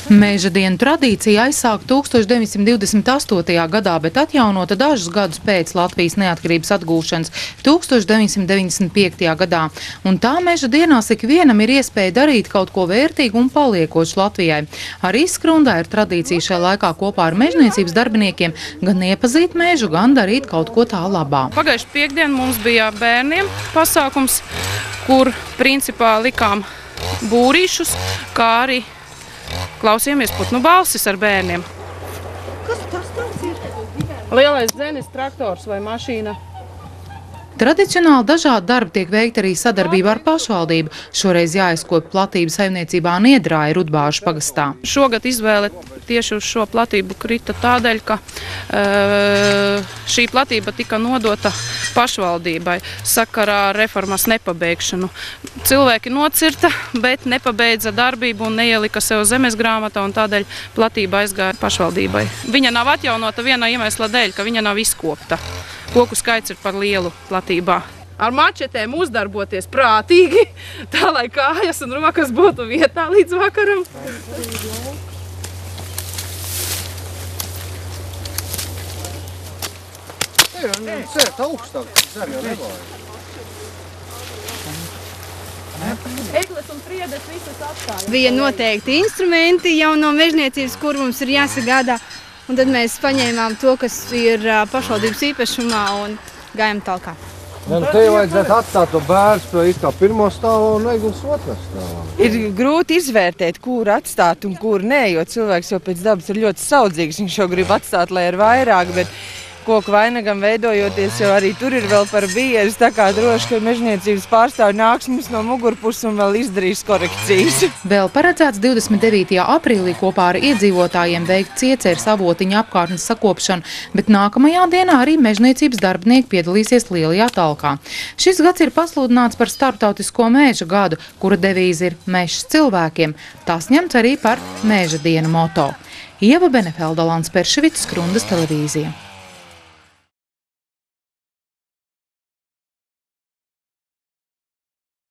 Meža dienu tradīcija aizsāka 1928. gadā, bet atjaunota dažus gadus pēc Latvijas neatkarības atgūšanas 1995. gadā. Un tā meža dienās ikvienam ir iespēja darīt kaut ko vērtīgu un paliekošu Latvijai. Arī Skrundā ir tradīcija šajā laikā kopā ar mežniecības darbiniekiem gan iepazīt mežu, gan darīt kaut ko tā labā. Pagājuši piekdien mums bija bērniem pasākums, kur principā likām būrīšus, kā arī klausījāmies putnu balsis ar bērniem. Kas tas ir? Lielais dzenis, traktors vai mašīna. Tradicionāli dažādi darbi tiek veikti arī sadarbībā ar pašvaldību. Šoreiz jāizkopja platību saimniecībā Niedrāja Rudbāžu pagastā. Šogad izvēle tieši uz šo platību krita tādēļ, ka šī platība tika nodota pašvaldībai sakarā ar reformas nepabeigšanu. Cilvēki nocirta, bet nepabeidza darbību un neielika sev zemes grāmatā, un tādēļ platība aizgāja pašvaldībai. Viņa nav atjaunota viena iemesla dēļ, ka viņa nav izkopta. Koku skaits ir par lielu platībā. Ar mačetēm uzdarboties prātīgi, tā lai kājas un rokas būtu vietā līdz vakaram. Cēt augstāk, zem jau nevajag. Egles un priedes visas atstāja. Bija noteikti instrumenti jau no mežniecības, kur mums ir jāsagādā. Un tad mēs paņēmām to, kas ir pašvaldības īpašumā, un gājām talkā. Te jau vajadzētu atstāt to bērns to it kā pirmo stāvu un Eguls otro stāvu. Ir grūti izvērtēt, kur atstāt un kur nē, jo cilvēks jau pēc dabas ir ļoti saudzīgs. Viņš jau grib atstāt, lai ir vairāk, bet koku vainagam veidojoties jau arī tur ir vēl par bieži. Tā kā droši, ka mežniecības pārstāvi nāks mums no mugurpuses un vēl izdarīs korekcijas. Vēl paredzēts 29. aprīlī kopā ar iedzīvotājiem veikt cieceres avotiņa apkārtnes sakopšanu, bet nākamajā dienā arī mežniecības darbinieki piedalīsies lielajā talkā. Šis gads ir pasludināts par starptautisko meža gadu, kura devīze ir mežs cilvēkiem. Tas ņemts arī par meža dienu moto. Ieva Benefelda, Lans Perševits, Skrundas televīzija.